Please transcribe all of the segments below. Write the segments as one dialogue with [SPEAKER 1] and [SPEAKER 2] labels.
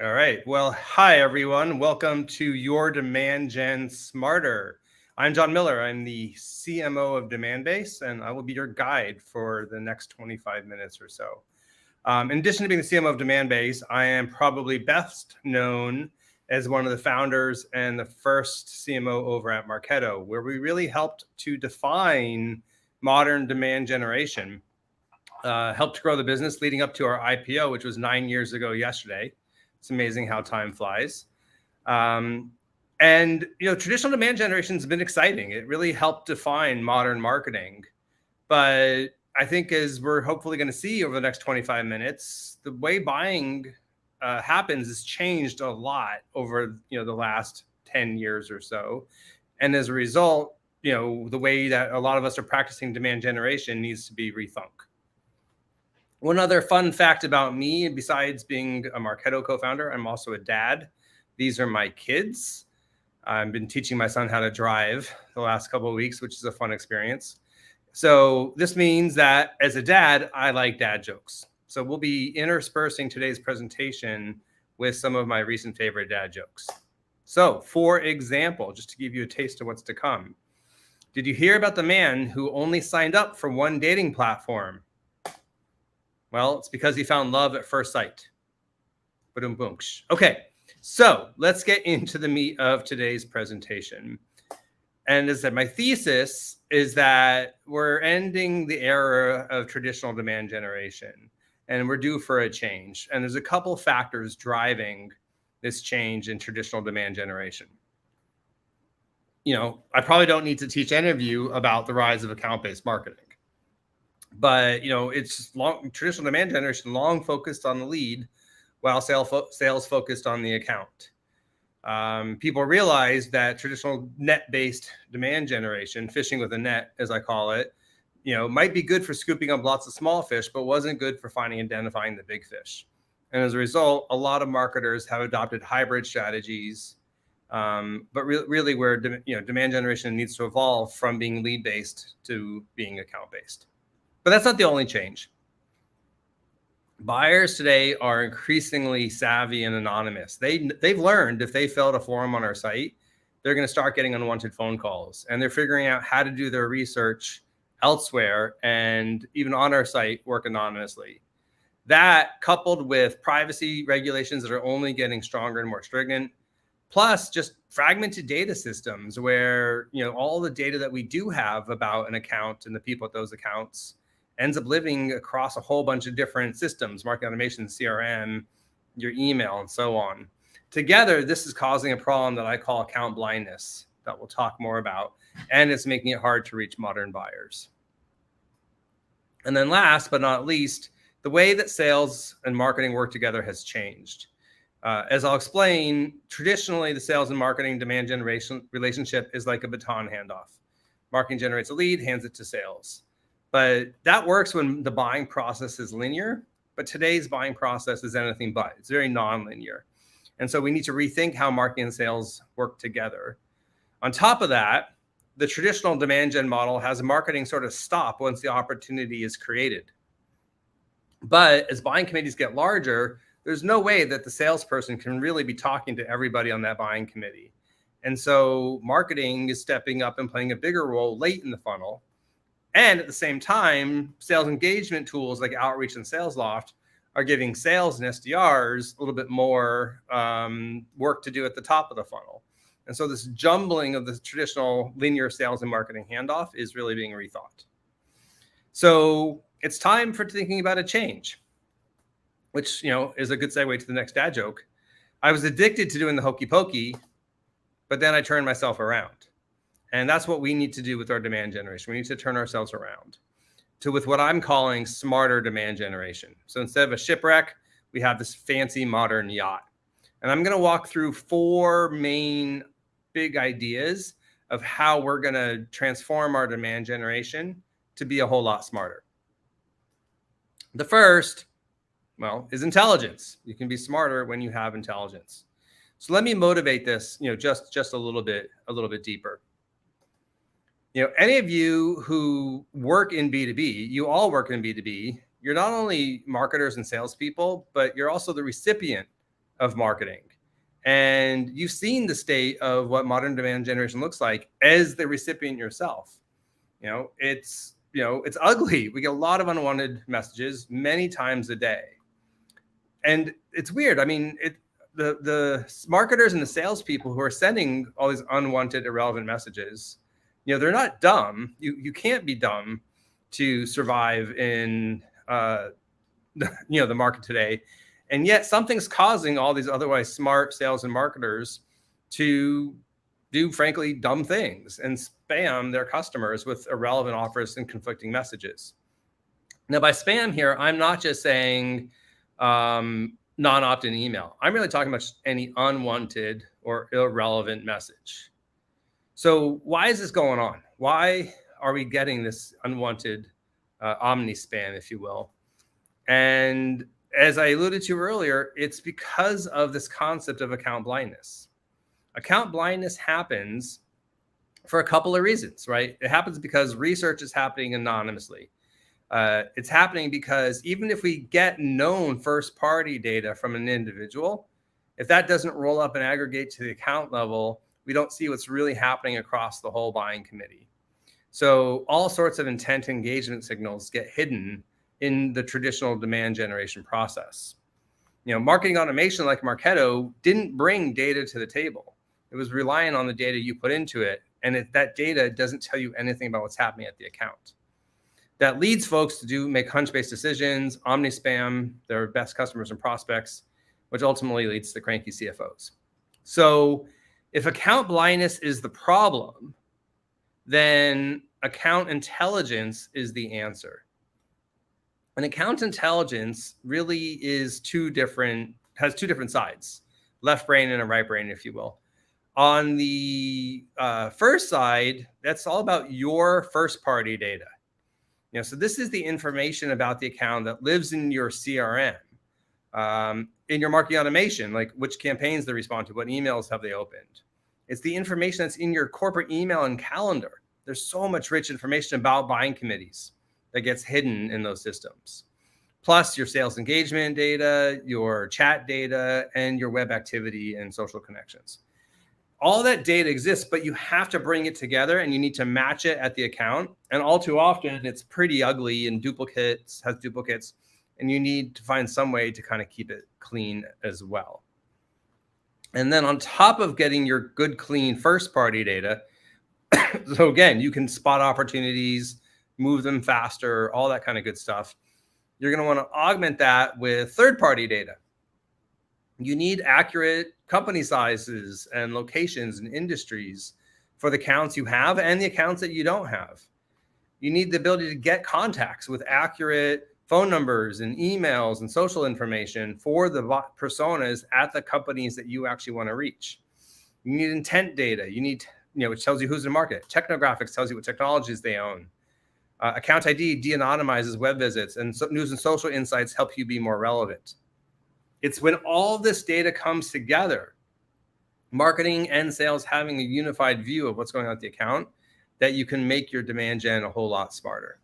[SPEAKER 1] All right. Well, hi, everyone. Welcome to Your Demand Gen Smarter. I'm John Miller. I'm the CMO of Demandbase, and I will be your guide for the next 25 minutes or so. In addition to being the CMO of Demandbase, I am probably best known as one of the founders and the first CMO over at Marketo, where we really helped to define modern demand generation, helped grow the business leading up to our IPO, which was 9 years ago yesterday. It's amazing how time flies. And traditional demand generation has been exciting. It really helped define modern marketing. But I think as we're hopefully going to see over the next 25 minutes, the way buying happens has changed a lot over the last 10 years or so. And as a result, the way that a lot of us are practicing demand generation needs to be rethunk. One other fun fact about me, besides being a Marketo co-founder, I'm also a dad. These are my kids. I've been teaching my son how to drive the last couple of weeks, which is a fun experience. So this means that as a dad, I like dad jokes. So we'll be interspersing today's presentation with some of my recent favorite dad jokes. So for example, just to give you a taste of what's to come, did you hear about the man who only signed up for one dating platform? Well, it's because he found love at first sight. Okay, so let's get into the meat of today's presentation. And as I said, my thesis is that we're ending the era of traditional demand generation, and we're due for a change. And there's a couple factors driving this change in traditional demand generation. I probably don't need to teach any of you about the rise of account-based marketing. But it's traditional demand generation long focused on the lead, while sales focused on the account. People realize that traditional net-based demand generation, fishing with a net, as I call it, might be good for scooping up lots of small fish, but wasn't good for identifying the big fish. And as a result, a lot of marketers have adopted hybrid strategies. But really, where demand generation needs to evolve from being lead-based to being account-based. But that's not the only change. Buyers today are increasingly savvy and anonymous. They've learned if they fill out a form on our site, they're going to start getting unwanted phone calls, and they're figuring out how to do their research elsewhere and even on our site work anonymously. That, coupled with privacy regulations that are only getting stronger and more stringent, plus just fragmented data systems where all the data that we do have about an account and the people at those accounts ends up living across a whole bunch of different systems, marketing automation, CRM, your email, and so on. Together, this is causing a problem that I call account blindness that we'll talk more about, and it's making it hard to reach modern buyers. And then last but not least, the way that sales and marketing work together has changed. As I'll explain, traditionally, the sales and marketing demand generation relationship is like a baton handoff. Marketing generates a lead, hands it to sales. But that works when the buying process is linear, but today's buying process is anything but. It's very non-linear. And so we need to rethink how marketing and sales work together. On top of that, the traditional demand gen model has marketing sort of stop once the opportunity is created. But as buying committees get larger, there's no way that the salesperson can really be talking to everybody on that buying committee. And so marketing is stepping up and playing a bigger role late in the funnel. And at the same time, sales engagement tools like Outreach and SalesLoft are giving sales and SDRs a little bit more work to do at the top of the funnel. And so this jumbling of the traditional linear sales and marketing handoff is really being rethought. So it's time for thinking about a change, which is a good segue to the next dad joke. I was addicted to doing the hokey pokey, but then I turned myself around. And that's what we need to do with our demand generation. We need to turn ourselves around with what I'm calling smarter demand generation. So instead of a shipwreck, we have this fancy modern yacht. And I'm going to walk through 4 main big ideas of how we're going to transform our demand generation to be a whole lot smarter. The first, is intelligence. You can be smarter when you have intelligence. So let me motivate this, just a little bit deeper. Any of you who work in B2B, you all work in B2B, you're not only marketers and salespeople, but you're also the recipient of marketing. And you've seen the state of what modern demand generation looks like as the recipient yourself. It's ugly. We get a lot of unwanted messages many times a day. And it's weird. I mean, the marketers and the salespeople who are sending all these unwanted, irrelevant messages, they're not dumb. You can't be dumb to survive in the market today. And yet something's causing all these otherwise smart sales and marketers to do, frankly, dumb things and spam their customers with irrelevant offers and conflicting messages. Now, by spam here, I'm not just saying non-opt-in email. I'm really talking about any unwanted or irrelevant message. So why is this going on? Why are we getting this unwanted omni spam, if you will? And as I alluded to earlier, it's because of this concept of account blindness. Account blindness happens for a couple of reasons, right? It happens because research is happening anonymously. It's happening because even if we get known first-party data from an individual, if that doesn't roll up and aggregate to the account level, we don't see what's really happening across the whole buying committee. So all sorts of intent engagement signals get hidden in the traditional demand generation process. Marketing automation like Marketo didn't bring data to the table. It was relying on the data you put into it. And that data doesn't tell you anything about what's happening at the account. That leads folks to make hunch-based decisions, omni-spam their best customers and prospects, which ultimately leads to cranky CFOs. So if account blindness is the problem, then account intelligence is the answer. And account intelligence really has two different sides, left brain and a right brain, if you will. On the first side, that's all about your first-party data. So this is the information about the account that lives in your CRM, in your marketing automation, like which campaigns they respond to, what emails have they opened. It's the information that's in your corporate email and calendar. There's so much rich information about buying committees that gets hidden in those systems. Plus your sales engagement data, your chat data, and your web activity and social connections. All that data exists, but you have to bring it together and you need to match it at the account. And all too often it's pretty ugly and has duplicates, and you need to find some way to kind of keep it clean as well. And then on top of getting your good, clean first-party data, so again, you can spot opportunities, move them faster, all that kind of good stuff. You're going to want to augment that with third-party data. You need accurate company sizes and locations and industries for the accounts you have and the accounts that you don't have. You need the ability to get contacts with accurate phone numbers and emails and social information for the personas at the companies that you actually want to reach. You need intent data. You need, which tells you who's in the market. Technographics tells you what technologies they own. Account ID de-anonymizes web visits, and news and social insights help you be more relevant. It's when all this data comes together, marketing and sales having a unified view of what's going on at the account, that you can make your demand gen a whole lot smarter.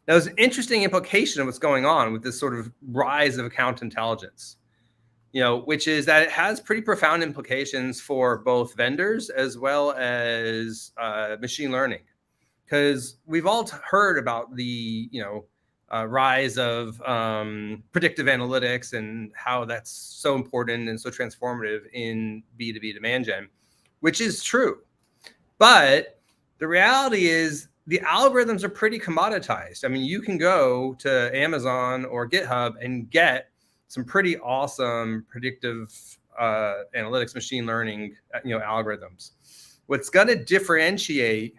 [SPEAKER 1] Now, there's an interesting implication of what's going on with this sort of rise of account intelligence, which is that it has pretty profound implications for both vendors as well as machine learning. Because we've all heard about the, rise of predictive analytics and how that's so important and so transformative in B2B demand gen, which is true. But the reality is the algorithms are pretty commoditized. I mean, you can go to Amazon or GitHub and get some pretty awesome predictive analytics, machine learning, algorithms. What's going to differentiate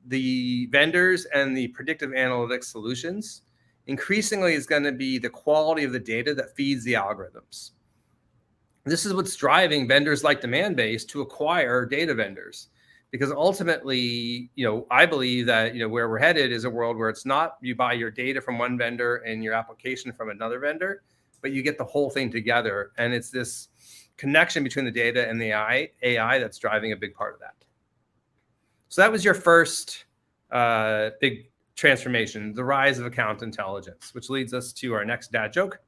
[SPEAKER 1] the vendors and the predictive analytics solutions increasingly is going to be the quality of the data that feeds the algorithms. This is what's driving vendors like Demandbase to acquire data vendors, because ultimately, I believe that, where we're headed is a world where it's not you buy your data from one vendor and your application from another vendor, but you get the whole thing together. And it's this connection between the data and the AI that's driving a big part of that. So that was your first big transformation, the rise of account intelligence, which leads us to our next dad joke.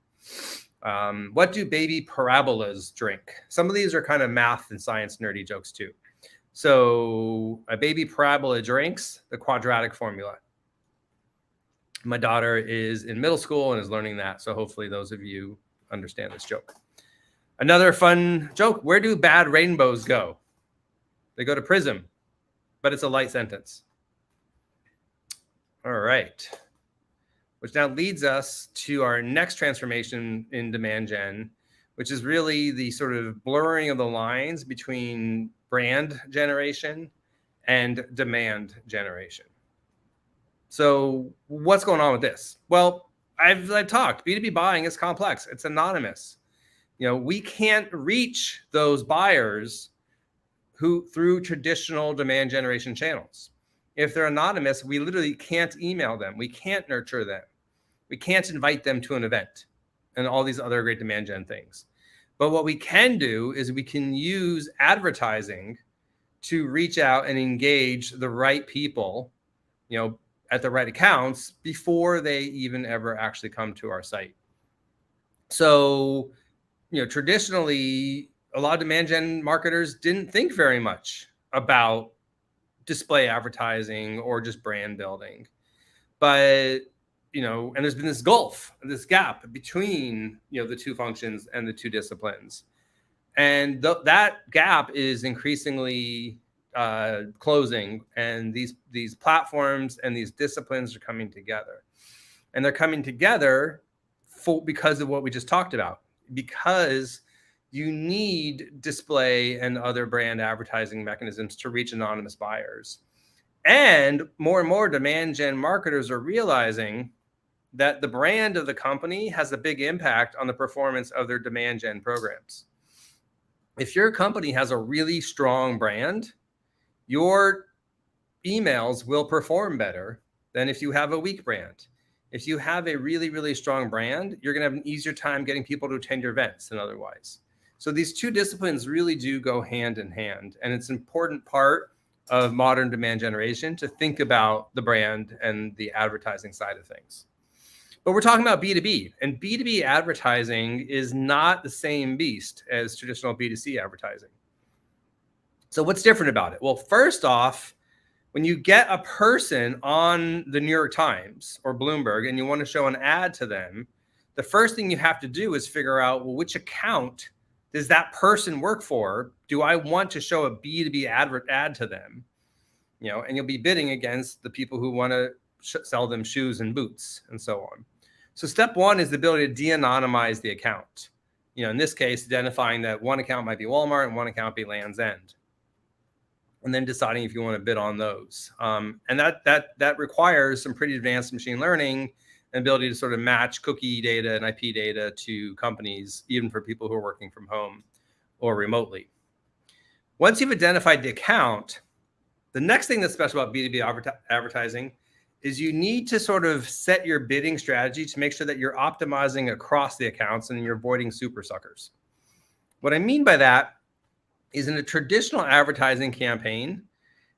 [SPEAKER 1] What do baby parabolas drink? Some of these are kind of math and science nerdy jokes too. So a baby parabola drinks the quadratic formula. My daughter is in middle school and is learning that. So hopefully those of you understand this joke. Another fun joke. Where do bad rainbows go? They go to prism, but it's a light sentence. All right. Which now leads us to our next transformation in demand gen, which is really the sort of blurring of the lines between brand generation and demand generation. So what's going on with this? Well, I've talked, B2B buying is complex. It's anonymous. We can't reach those buyers who through traditional demand generation channels. If they're anonymous, we literally can't email them. We can't nurture them. We can't invite them to an event and all these other great demand gen things. But what we can do is we can use advertising to reach out and engage the right people, at the right accounts before they even ever actually come to our site. So, traditionally, a lot of demand gen marketers didn't think very much about display advertising or just brand building. But, and there's been this gap between, the two functions and the two disciplines. And that gap is increasingly closing, and these platforms and these disciplines are coming together. And they're coming together because of what we just talked about, because you need display and other brand advertising mechanisms to reach anonymous buyers. And more demand gen marketers are realizing that the brand of the company has a big impact on the performance of their demand gen programs. If your company has a really strong brand, your emails will perform better than if you have a weak brand. If you have a really, really strong brand, you're going to have an easier time getting people to attend your events than otherwise. So these two disciplines really do go hand in hand. And it's an important part of modern demand generation to think about the brand and the advertising side of things. But we're talking about B2B, and B2B advertising is not the same beast as traditional B2C advertising. So what's different about it? Well, first off, when you get a person on the New York Times or Bloomberg and you want to show an ad to them, the first thing you have to do is figure out, well, which account does that person work for? Do I want to show a B2B ad to them? And you'll be bidding against the people who want to sell them shoes and boots and so on. So step one is the ability to de-anonymize the account. In this case, identifying that one account might be Walmart and one account be Land's End, and then deciding if you want to bid on those. And that requires some pretty advanced machine learning and ability to sort of match cookie data and IP data to companies, even for people who are working from home or remotely. Once you've identified the account, the next thing that's special about B2B advertising is you need to sort of set your bidding strategy to make sure that you're optimizing across the accounts and you're avoiding super suckers. What I mean by that is, in a traditional advertising campaign,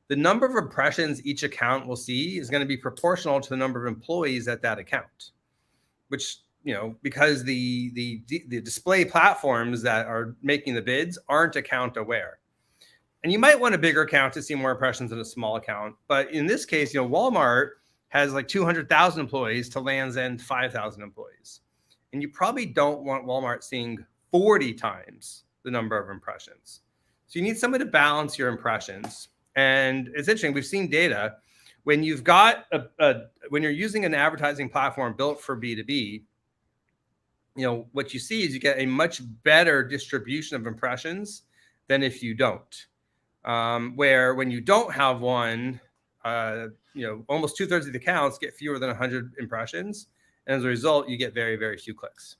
[SPEAKER 1] the number of impressions each account will see is going to be proportional to the number of employees at that account, which, because the display platforms that are making the bids aren't account aware. And you might want a bigger account to see more impressions than a small account. But in this case, Walmart has like 200,000 employees to Land's End 5,000 employees. And you probably don't want Walmart seeing 40 times the number of impressions. So you need somebody to balance your impressions. And it's interesting, we've seen data when you've got when you're using an advertising platform built for B2B, what you see is you get a much better distribution of impressions than if you don't. Where when you don't have one, almost 2/3 of the accounts get fewer than 100 impressions. And as a result, you get very, very few clicks.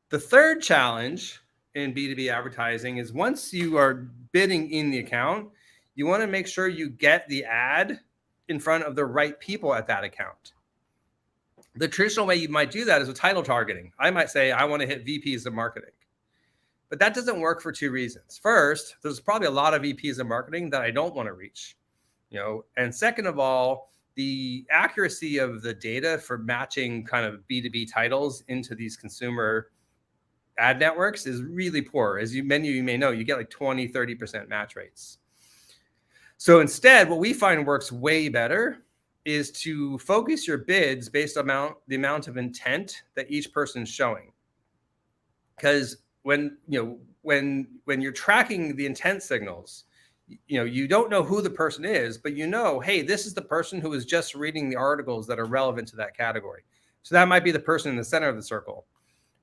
[SPEAKER 1] The third challenge in B2B advertising is, once you are bidding in the account, you want to make sure you get the ad in front of the right people at that account. The traditional way you might do that is with title targeting. I might say, I want to hit VPs of marketing. But that doesn't work for two reasons. First, there's probably a lot of VPs of marketing that I don't want to reach. And second of all, the accuracy of the data for matching kind of B2B titles into these consumer ad networks is really poor. As many of you may know, you get like 20, 30% match rates. So instead, what we find works way better is to focus your bids based on the amount of intent that each person is showing. Because when you're tracking the intent signals, you don't know who the person is, but hey, this is the person who is just reading the articles that are relevant to that category. So that might be the person in the center of the circle.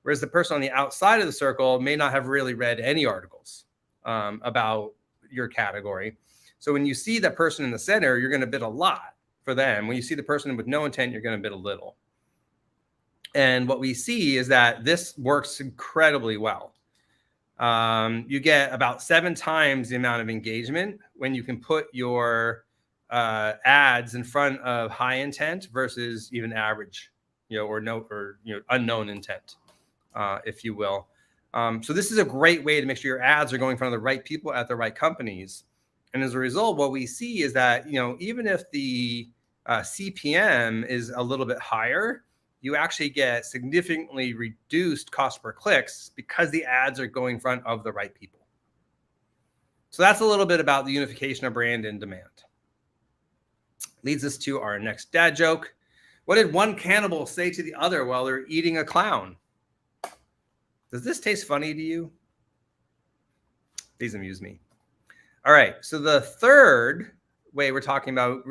[SPEAKER 1] Whereas the person on the outside of the circle may not have really read any articles about your category. So when you see that person in the center, you're going to bid a lot for them. When you see the person with no intent, you're going to bid a little. And what we see is that this works incredibly well. You get about 7 times the amount of engagement when you can put your ads in front of high intent versus even average, or unknown intent, if you will. So this is a great way to make sure your ads are going in front of the right people at the right companies. And as a result, what we see is that, even if the CPM is a little bit higher, you actually get significantly reduced cost per clicks because the ads are going in front of the right people. So that's a little bit about the unification of brand and demand. Leads us to our next dad joke. What did one cannibal say to the other while they're eating a clown? Does this taste funny to you? These amuse me. All right. So the third way we're talking about,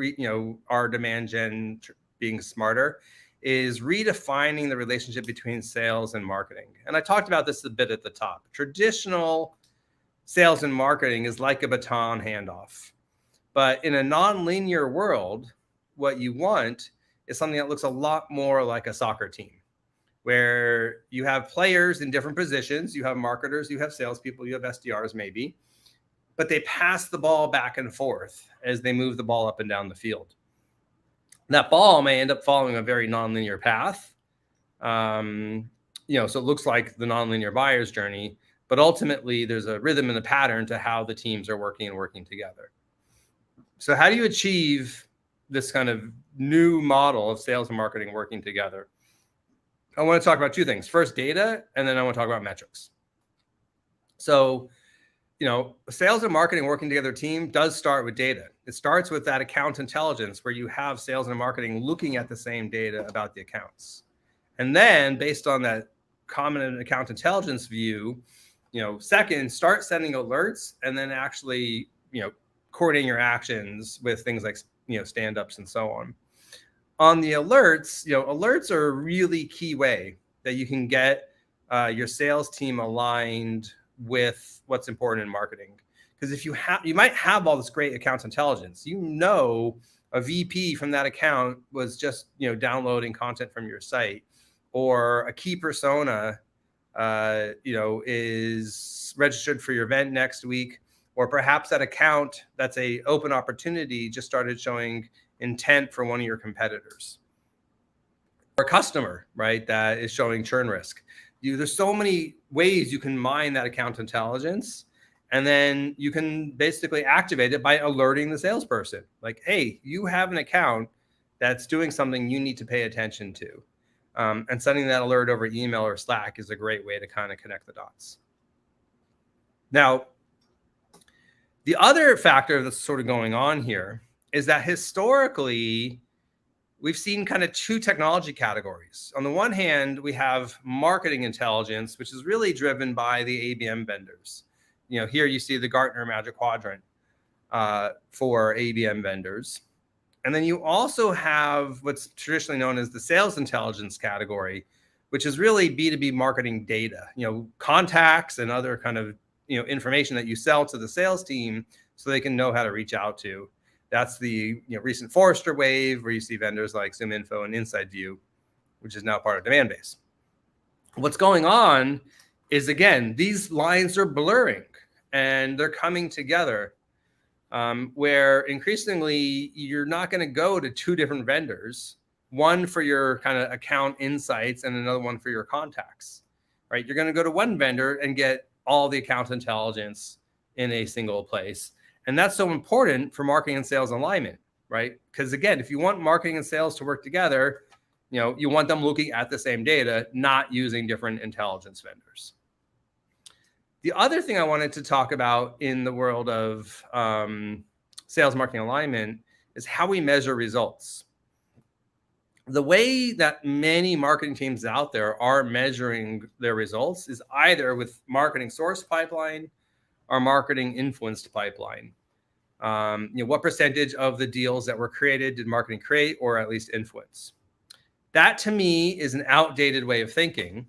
[SPEAKER 1] our demand gen being smarter is redefining the relationship between sales and marketing. And I talked about this a bit at the top. Traditional sales and marketing is like a baton handoff. But in a non-linear world, what you want is something that looks a lot more like a soccer team, where you have players in different positions. You have marketers, you have salespeople, you have SDRs maybe, but they pass the ball back and forth as they move the ball up and down the field. That ball may end up following a very nonlinear path. So it looks like the nonlinear buyer's journey, but ultimately there's a rhythm and a pattern to how the teams are working together. So how do you achieve this kind of new model of sales and marketing working together? I want to talk about 2 things. First, data, and then I want to talk about metrics. So, sales and marketing working together team does start with data. It starts with that account intelligence where you have sales and marketing looking at the same data about the accounts. And then based on that common account intelligence view, second, start sending alerts and then actually, coordinating your actions with things like, stand-ups and so on. On the alerts, alerts are a really key way that you can get your sales team aligned with what's important in marketing. Because if you might have all this great account intelligence, a VP from that account was just, downloading content from your site, or a key persona, is registered for your event next week, or perhaps that account that's a open opportunity just started showing intent for one of your competitors, or a customer, right, that is showing churn risk. There's so many ways you can mine that account intelligence, and then you can basically activate it by alerting the salesperson. Like, hey, you have an account that's doing something you need to pay attention to. And sending that alert over email or Slack is a great way to kind of connect the dots. Now, the other factor that's sort of going on here is that historically, we've seen kind of 2 technology categories. On the one hand, we have marketing intelligence, which is really driven by the ABM vendors. Here you see the Gartner Magic Quadrant for ABM vendors. And then you also have what's traditionally known as the sales intelligence category, which is really B2B marketing data, contacts and other kind of, information that you sell to the sales team so they can know how to reach out to. That's the recent Forrester wave, where you see vendors like ZoomInfo and InsideView, which is now part of Demandbase. What's going on is, again, these lines are blurring and they're coming together, where increasingly you're not going to go to 2 different vendors, one for your kind of account insights and another one for your contacts, right? You're going to go to one vendor and get all the account intelligence in a single place. And that's so important for marketing and sales alignment, right? Because again, if you want marketing and sales to work together, you want them looking at the same data, not using different intelligence vendors. The other thing I wanted to talk about in the world of sales marketing alignment is how we measure results. The way that many marketing teams out there are measuring their results is either with marketing source pipeline or marketing influenced pipeline. What percentage of the deals that were created did marketing create or at least influence? That to me is an outdated way of thinking,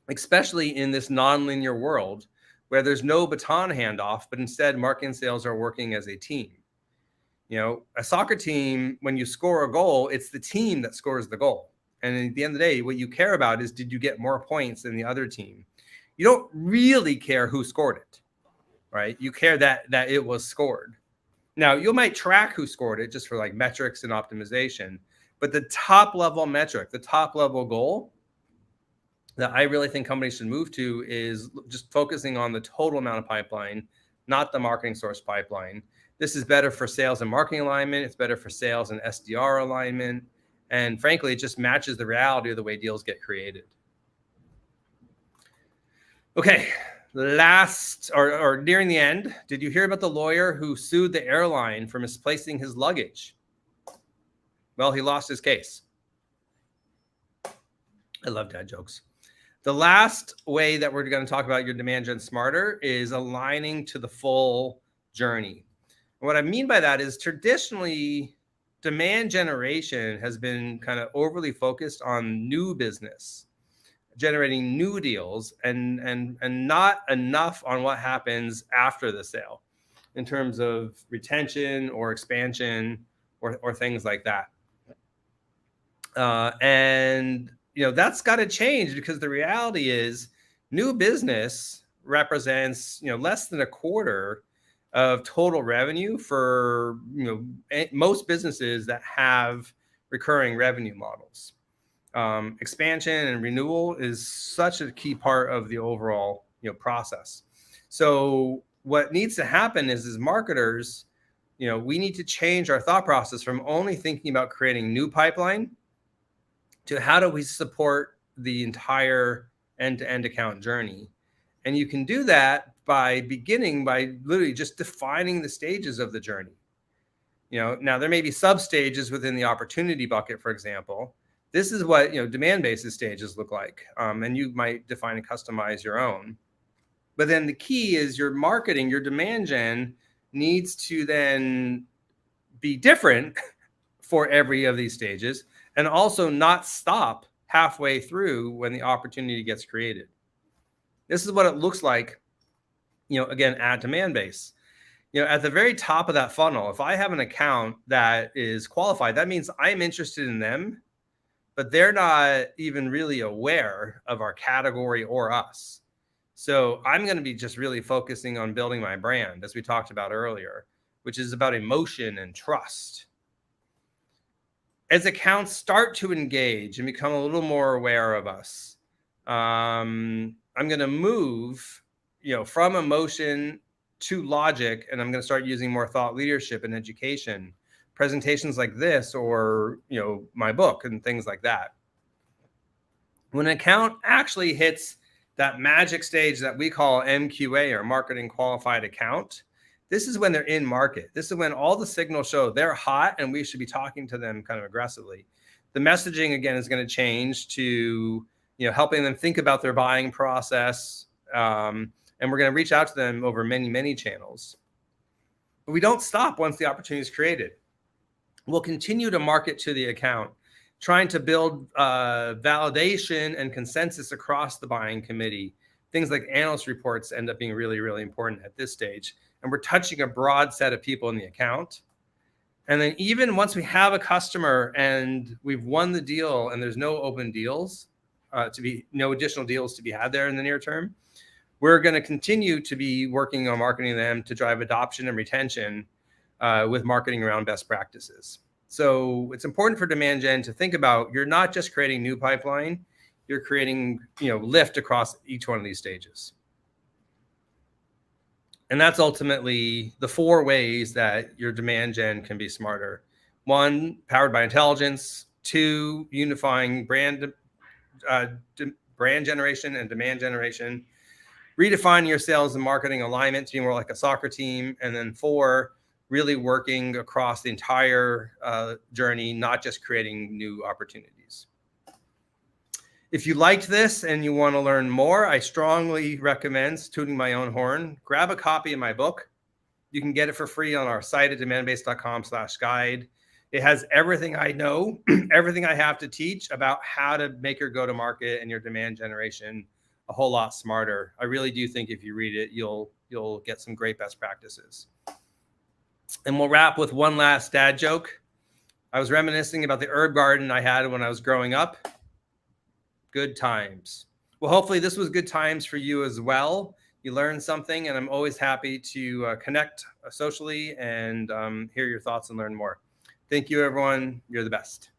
[SPEAKER 1] especially in this nonlinear world where there's no baton handoff, but instead marketing and sales are working as a team. A soccer team, when you score a goal, it's the team that scores the goal. And at the end of the day, what you care about is, did you get more points than the other team? You don't really care who scored it, right? You care that it was scored. Now, you might track who scored it just for like metrics and optimization, but the top level metric, the top level goal that I really think companies should move to is just focusing on the total amount of pipeline, not the marketing source pipeline. This is better for sales and marketing alignment. It's better for sales and SDR alignment. And frankly, it just matches the reality of the way deals get created. Okay, last or nearing the end, did you hear about the lawyer who sued the airline for misplacing his luggage? Well, he lost his case. I love dad jokes. The last way that we're going to talk about your demand gen smarter is aligning to the full journey. And what I mean by that is traditionally demand generation has been kind of overly focused on new business, generating new deals, and not enough on what happens after the sale in terms of retention or expansion or things like that. And that's got to change, because the reality is new business represents less than a quarter of total revenue for most businesses that have recurring revenue models. Expansion and renewal is such a key part of the overall process. So what needs to happen is, as marketers, we need to change our thought process from only thinking about creating new pipeline to how do we support the entire end-to-end account journey. And you can do that by beginning by literally just defining the stages of the journey. Now there may be sub stages within the opportunity bucket, for example. This is what Demandbase's stages look like, and you might define and customize your own. But then the key is your marketing, your demand gen needs to then be different for every of these stages, and also not stop halfway through when the opportunity gets created. This is what it looks like, again, at Demandbase. At the very top of that funnel, if I have an account that is qualified, that means I'm interested in them, but they're not even really aware of our category or us. So I'm going to be just really focusing on building my brand, as we talked about earlier, which is about emotion and trust. As accounts start to engage and become a little more aware of us, I'm going to move, from emotion to logic, and I'm going to start using more thought leadership and education, presentations like this, or my book and things like that. When an account actually hits that magic stage that we call MQA, or marketing qualified account, this is when they're in market. This is when all the signals show they're hot and we should be talking to them kind of aggressively. The messaging, again, is going to change to helping them think about their buying process, and we're going to reach out to them over many, many channels. But we don't stop once the opportunity is created. We'll continue to market to the account, trying to build validation and consensus across the buying committee. Things like analyst reports end up being really, really important at this stage. And we're touching a broad set of people in the account. And then even once we have a customer and we've won the deal and there's no open deals, no additional deals to be had there in the near term, we're going to continue to be working on marketing them to drive adoption and retention with marketing around best practices. So it's important for demand gen to think about, you're not just creating new pipeline, you're creating lift across each one of these stages. And that's ultimately the 4 ways that your demand gen can be smarter. 1, powered by intelligence. 2, unifying brand generation and demand generation. Redefine your sales and marketing alignment to be more like a soccer team. And then 4, really working across the entire journey, not just creating new opportunities. If you liked this and you want to learn more, I strongly recommend, tooting my own horn, grab a copy of my book. You can get it for free on our site at demandbase.com/guide. It has everything I know, everything I have to teach about how to make your go-to-market and your demand generation a whole lot smarter. I really do think if you read it, you'll get some great best practices. And we'll wrap with one last dad joke. I was reminiscing about the herb garden I had when I was growing up. Good times. Well, hopefully this was good times for you as well. You learned something, and I'm always happy to connect socially and hear your thoughts and learn more. Thank you, everyone. You're the best.